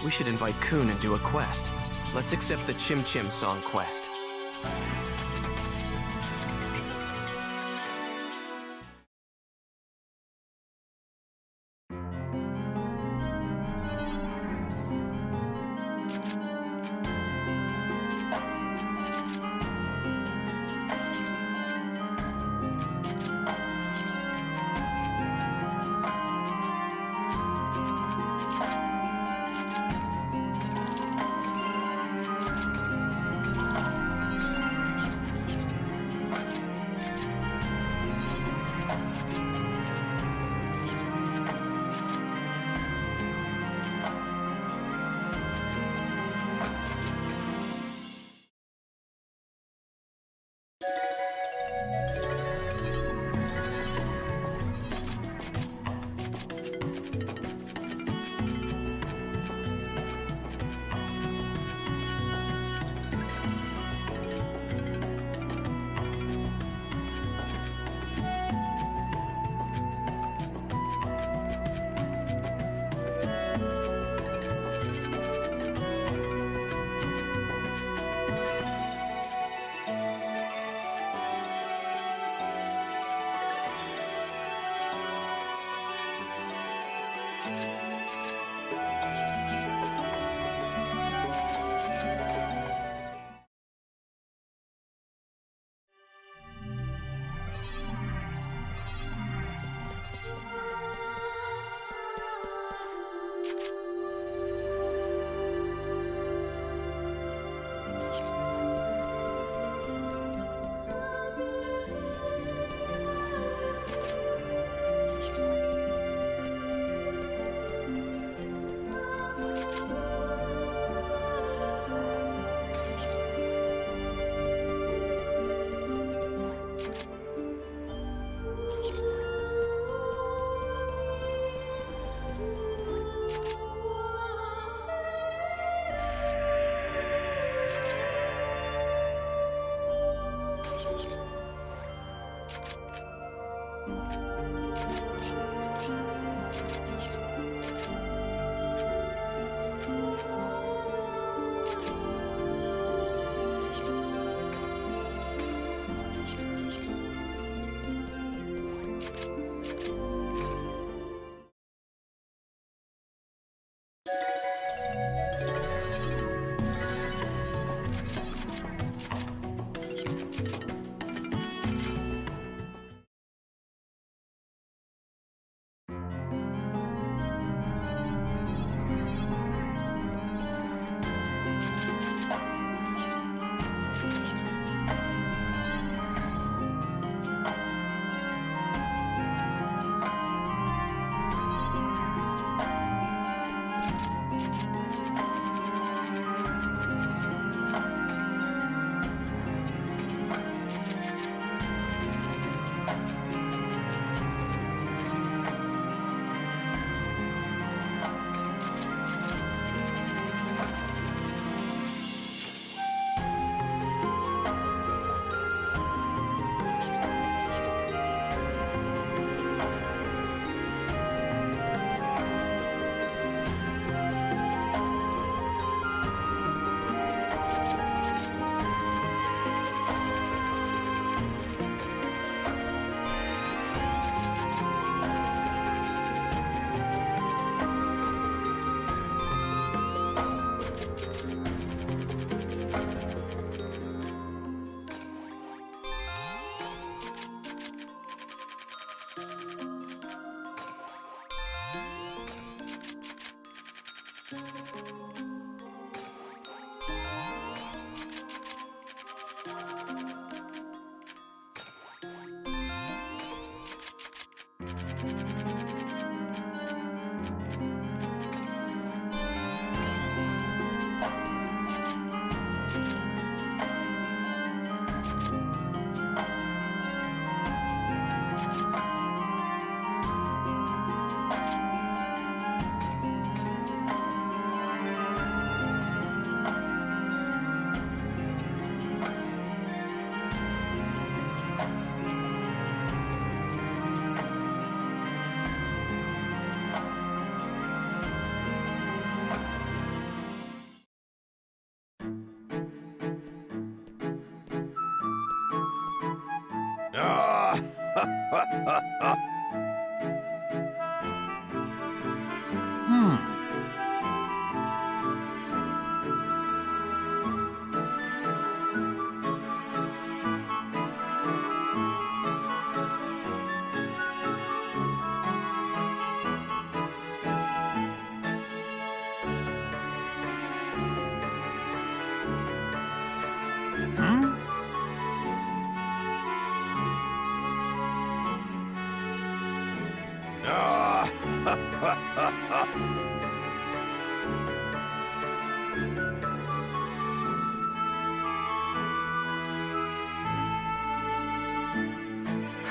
We should invite Kun and do a quest. Let's accept the Chim Chim Song quest.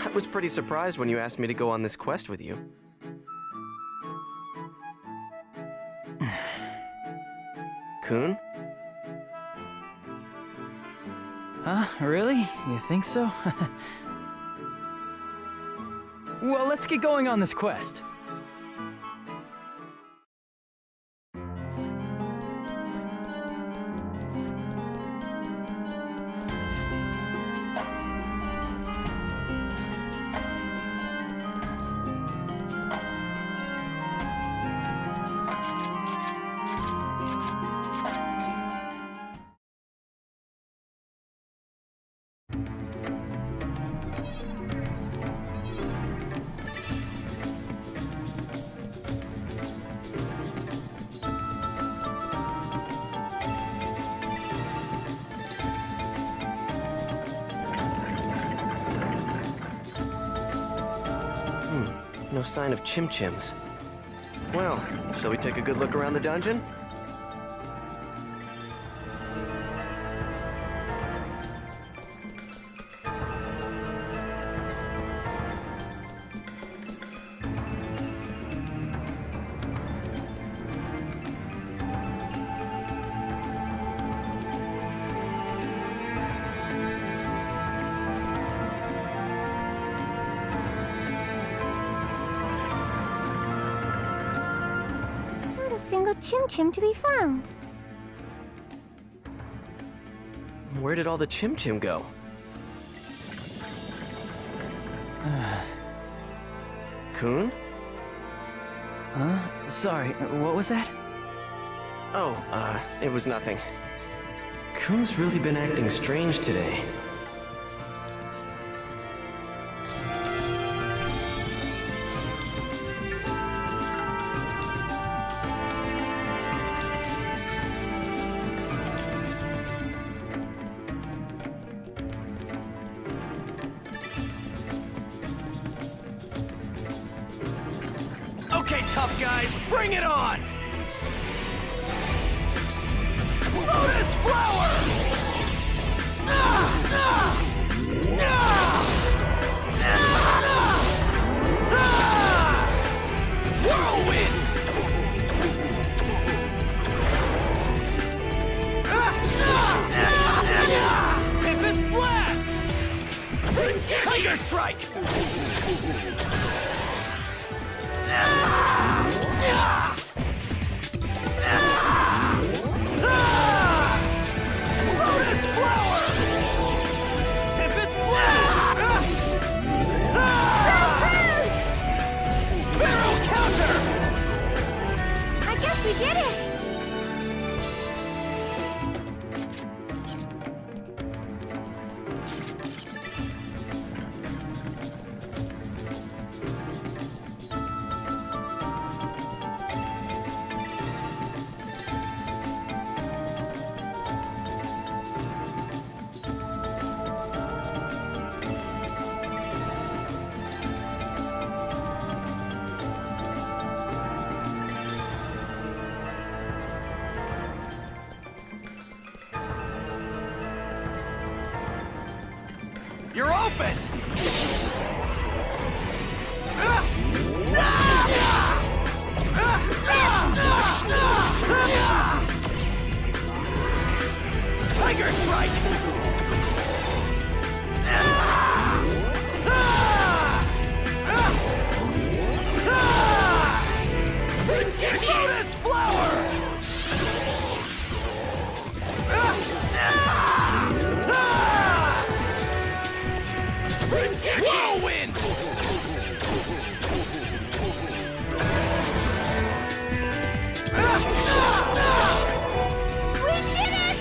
I was pretty surprised when you asked me to go on this quest with you. Kun? Huh? Really? You think so? Well, let's get going on this quest. No sign of chim-chims. Well, shall we take a good look around the dungeon? Single chim-chim to be found. Where did all the chim-chim go? Kun? Huh? Sorry, what was that? Oh, it was nothing. Kun's really been acting strange today. Okay, tough guys, bring it on! Lotus flower! Whirlwind! Tempest blast! Tiger strike! Lotus flower! Tempest blast! Sparrow counter! I guess we did it! Whirlwind! We did it!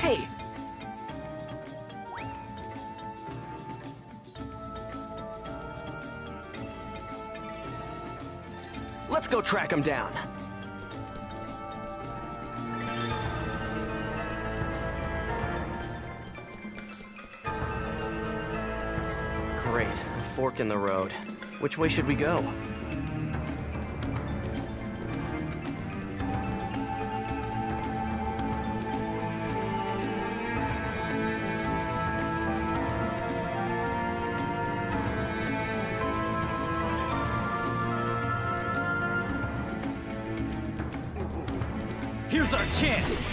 Hey! Let's go track him down. Great, a fork in the road. Which way should we go? Here's our chance!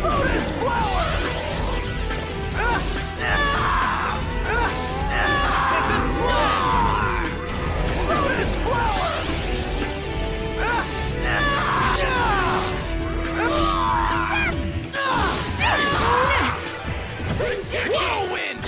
Lotus flower! Tempest blade! Lotus flower! Whirlwind!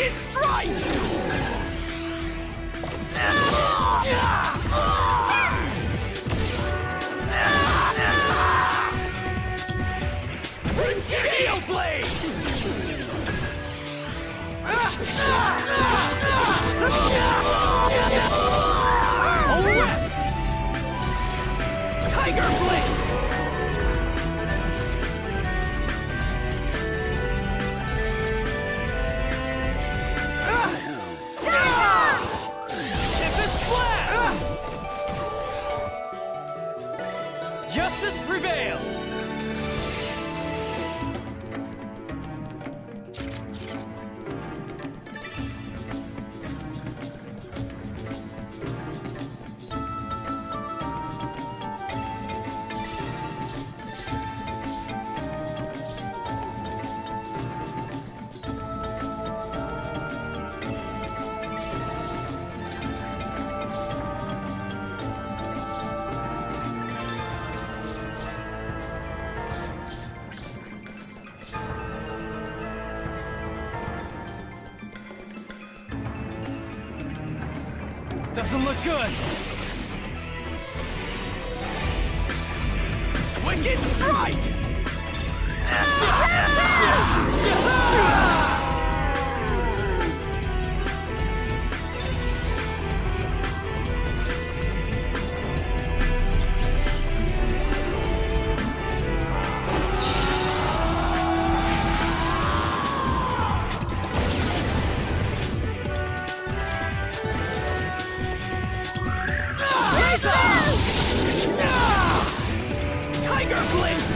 Wicked strike! Gale blade! Tiger blitz! Tempest blast! Justice prevails! Doesn't look good. Wicked strike! Tiger blitz!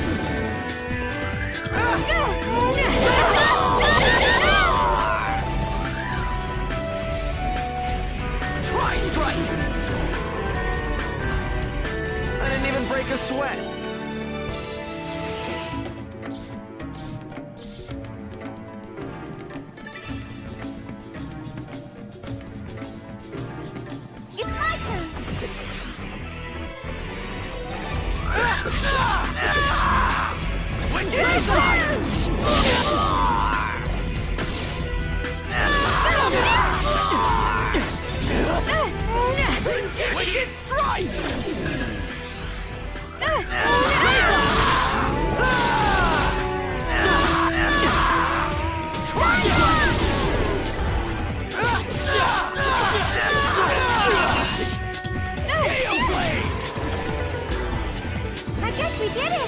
Tri-strike! I didn't even break a sweat. It's my turn. Wicked strike! Wicked strike! Gale blade! I guess we did it.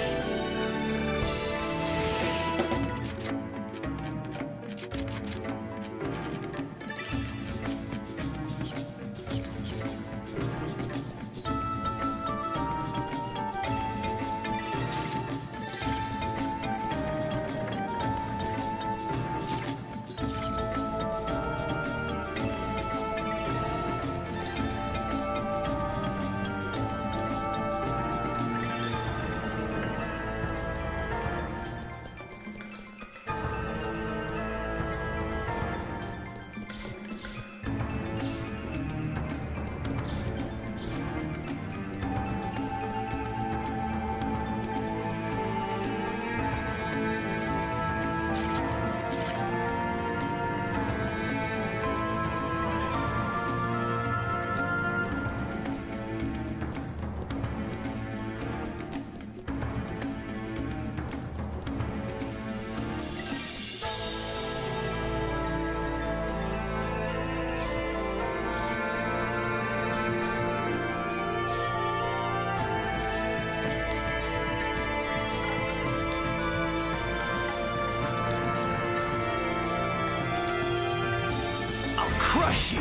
Crush you!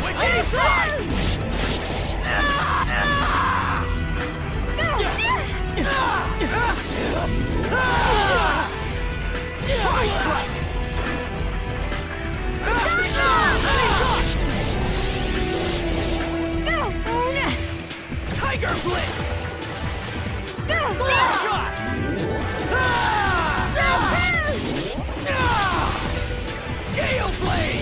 Wicked strike! Tri-strike! Tiger blitz! Shot! Gale blade!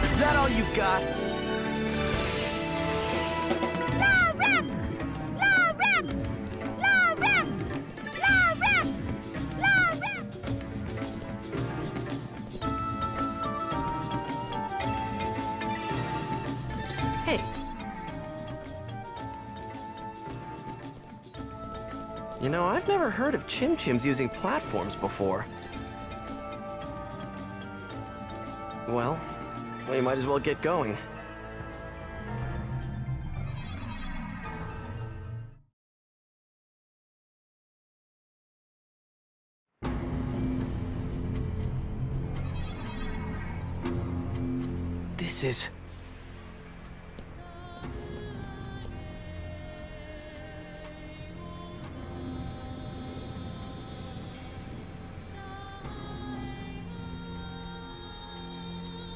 Is that all you've got? La rep! La rep! La rep! La rep! La rep! Hey. You know, I've never heard of chim-chims using platforms before. Well, we might as well get going. This is...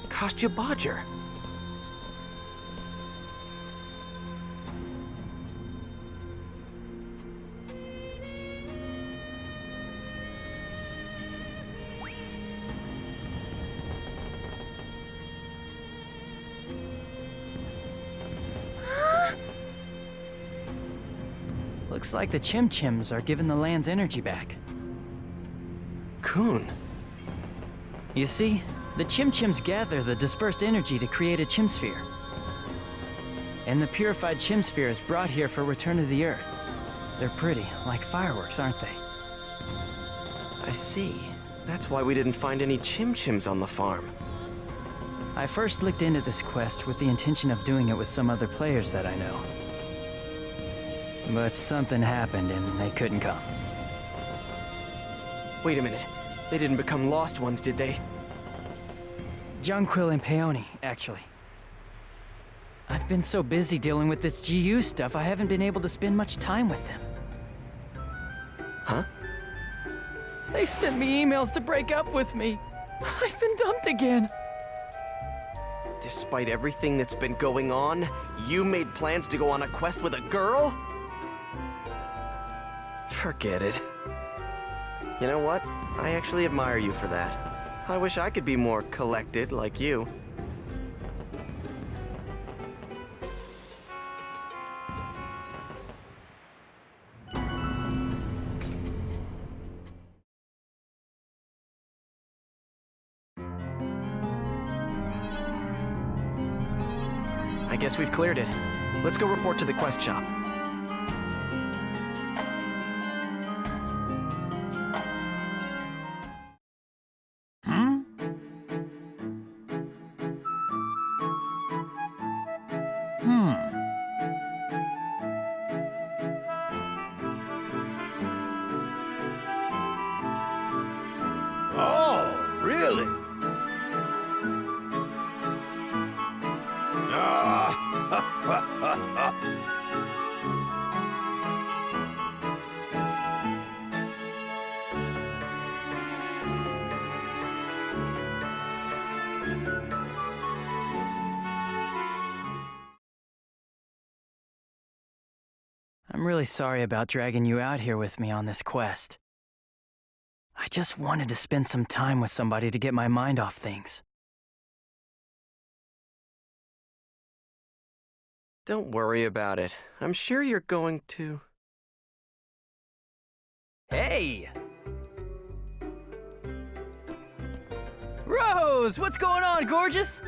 Kostya Bodger. Looks like the chim-chims are giving the land's energy back. Kun. You see, the chim-chims gather the dispersed energy to create a chimsphere. And the purified chimsphere is brought here for return to the Earth. They're pretty, like fireworks, aren't they? I see. That's why we didn't find any chim-chims on the farm. I first looked into this quest with the intention of doing it with some other players that I know. But something happened and they couldn't come. Wait a minute. They didn't become lost ones, did they? Jonquil and Peony, actually. I've been so busy dealing with this GU stuff, I haven't been able to spend much time with them. Huh? They sent me emails to break up with me. I've been dumped again. Despite everything that's been going on, you made plans to go on a quest with a girl? Forget it. You know what? I actually admire you for that. I wish I could be more collected like you. I guess we've cleared it. Let's go report to the quest shop. Oh, really? I'm really sorry about dragging you out here with me on this quest. I just wanted to spend some time with somebody to get my mind off things. Don't worry about it. I'm sure you're going to... Hey! Rose, what's going on, gorgeous?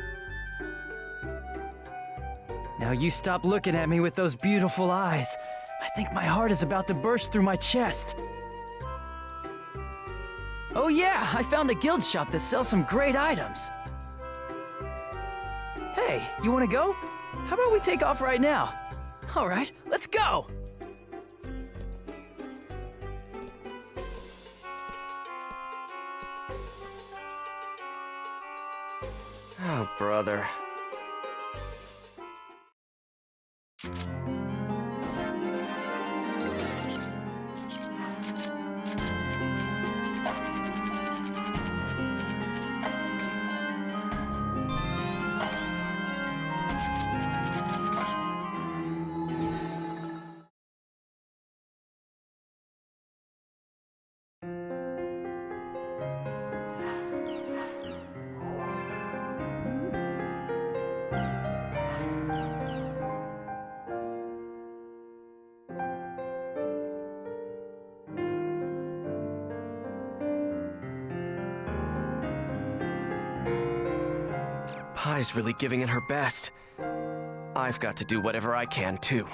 Now you stop looking at me with those beautiful eyes. I think my heart is about to burst through my chest. Oh yeah, I found a guild shop that sells some great items. Hey, you wanna go? How about we take off right now? All right, let's go! Oh, brother. Pai's really giving it her best. I've got to do whatever I can, too.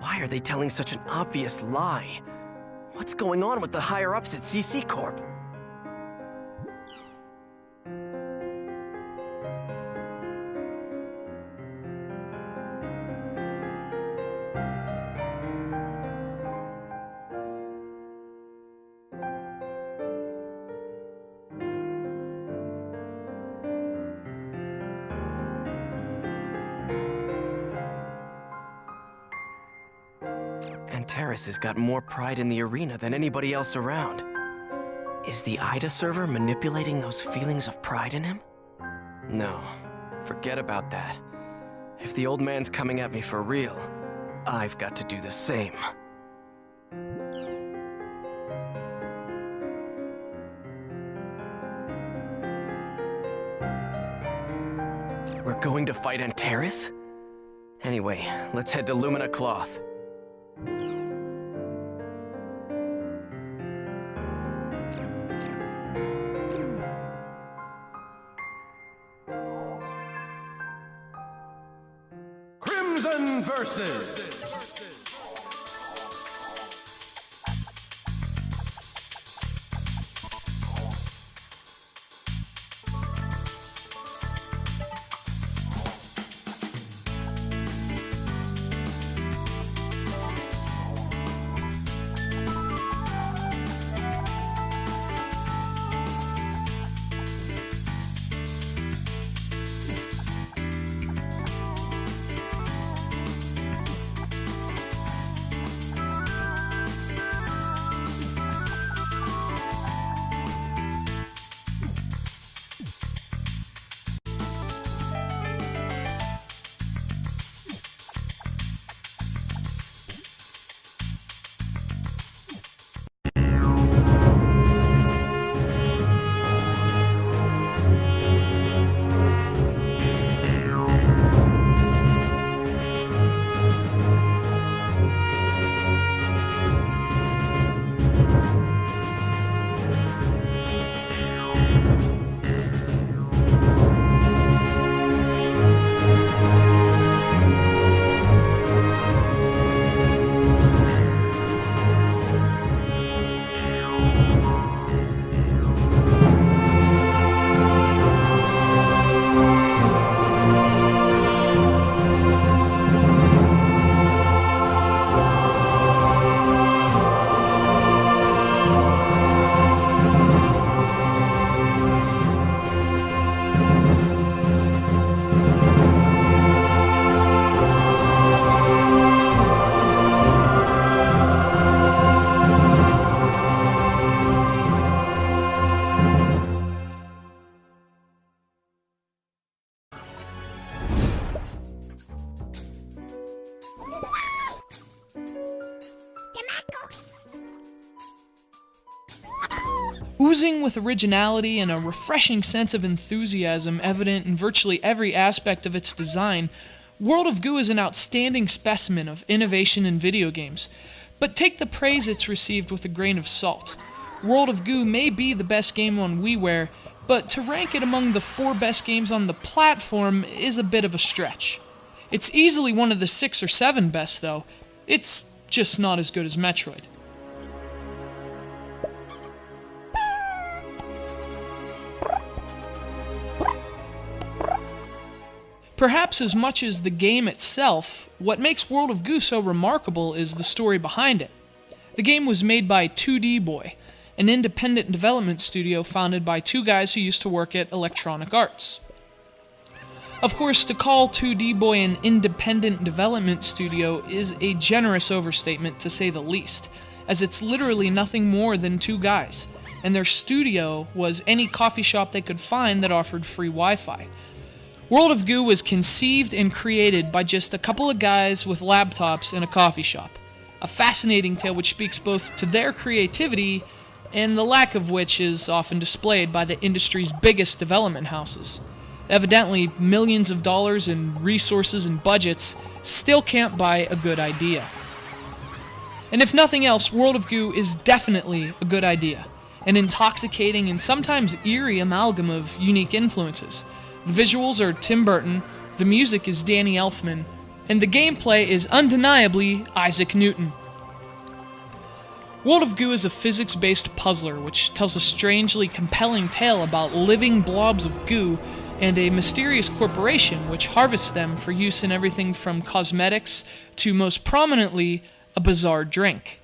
Why are they telling such an obvious lie? What's going on with the higher-ups at CC Corp? Terrace has got more pride in the arena than anybody else around. Is the Ida server manipulating those feelings of pride in him? No, forget about that. If the old man's coming at me for real, I've got to do the same. We're going to fight Antares? Anyway, let's head to Lumina Cloth. Crimson versus Oozing with originality and a refreshing sense of enthusiasm evident in virtually every aspect of its design, World of Goo is an outstanding specimen of innovation in video games. But take the praise it's received with a grain of salt. World of Goo may be the best game on WiiWare, but to rank it among the 4 best games on the platform is a bit of a stretch. It's easily one of the 6 or 7 best though. It's just not as good as Metroid. Perhaps as much as the game itself, what makes World of Goo so remarkable is the story behind it. The game was made by 2D Boy, an independent development studio founded by two guys who used to work at Electronic Arts. Of course, to call 2D Boy an independent development studio is a generous overstatement to say the least, as it's literally nothing more than two guys, and their studio was any coffee shop they could find that offered free Wi-Fi. World of Goo was conceived and created by just a couple of guys with laptops in a coffee shop. A fascinating tale which speaks both to their creativity and the lack of which is often displayed by the industry's biggest development houses. Evidently, millions of dollars in resources and budgets still can't buy a good idea. And if nothing else, World of Goo is definitely a good idea. An intoxicating and sometimes eerie amalgam of unique influences. The visuals are Tim Burton, the music is Danny Elfman, and the gameplay is undeniably Isaac Newton. World of Goo is a physics-based puzzler which tells a strangely compelling tale about living blobs of goo and a mysterious corporation which harvests them for use in everything from cosmetics to, most prominently, a bizarre drink.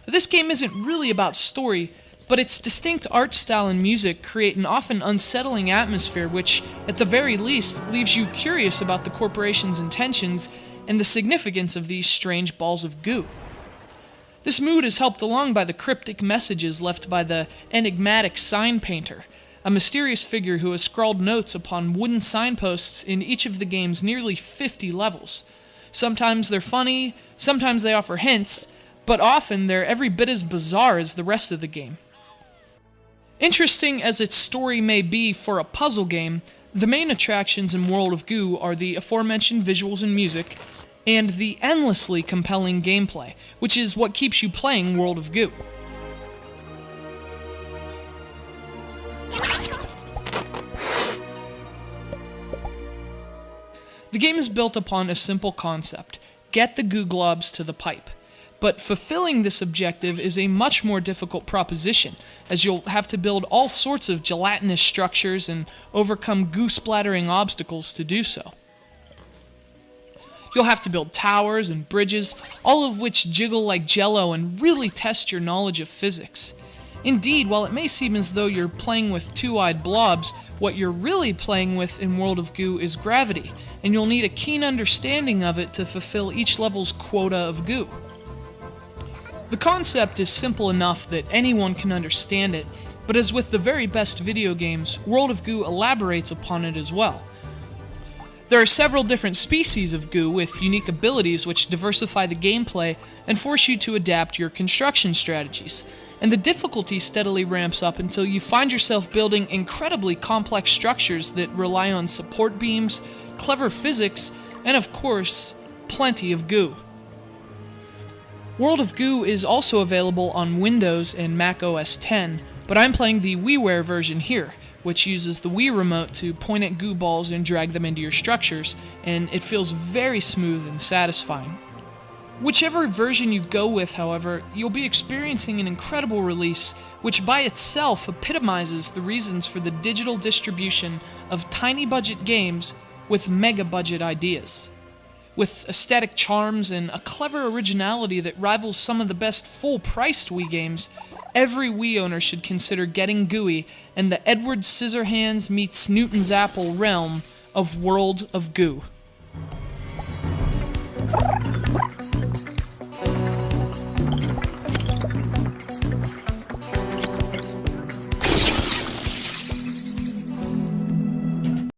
This game isn't really about story, but its distinct art style and music create an often unsettling atmosphere which, at the very least, leaves you curious about the corporation's intentions and the significance of these strange balls of goo. This mood is helped along by the cryptic messages left by the enigmatic sign painter, a mysterious figure who has scrawled notes upon wooden signposts in each of the game's nearly 50 levels. Sometimes they're funny, sometimes they offer hints, but often they're every bit as bizarre as the rest of the game. Interesting as its story may be for a puzzle game, the main attractions in World of Goo are the aforementioned visuals and music, and the endlessly compelling gameplay, which is what keeps you playing World of Goo. The game is built upon a simple concept: get the goo globs to the pipe. But fulfilling this objective is a much more difficult proposition, as you'll have to build all sorts of gelatinous structures and overcome goo-splattering obstacles to do so. You'll have to build towers and bridges, all of which jiggle like jello and really test your knowledge of physics. Indeed, while it may seem as though you're playing with two-eyed blobs, what you're really playing with in World of Goo is gravity, and you'll need a keen understanding of it to fulfill each level's quota of goo. The concept is simple enough that anyone can understand it, but as with the very best video games, World of Goo elaborates upon it as well. There are several different species of goo with unique abilities which diversify the gameplay and force you to adapt your construction strategies, and the difficulty steadily ramps up until you find yourself building incredibly complex structures that rely on support beams, clever physics, and of course, plenty of goo. World of Goo is also available on Windows and Mac OS X, but I'm playing the WiiWare version here, which uses the Wii remote to point at goo balls and drag them into your structures, and it feels very smooth and satisfying. Whichever version you go with, however, you'll be experiencing an incredible release, which by itself epitomizes the reasons for the digital distribution of tiny budget games with mega budget ideas. With aesthetic charms and a clever originality that rivals some of the best full-priced Wii games, every Wii owner should consider getting gooey in the Edward Scissorhands meets Newton's Apple realm of World of Goo.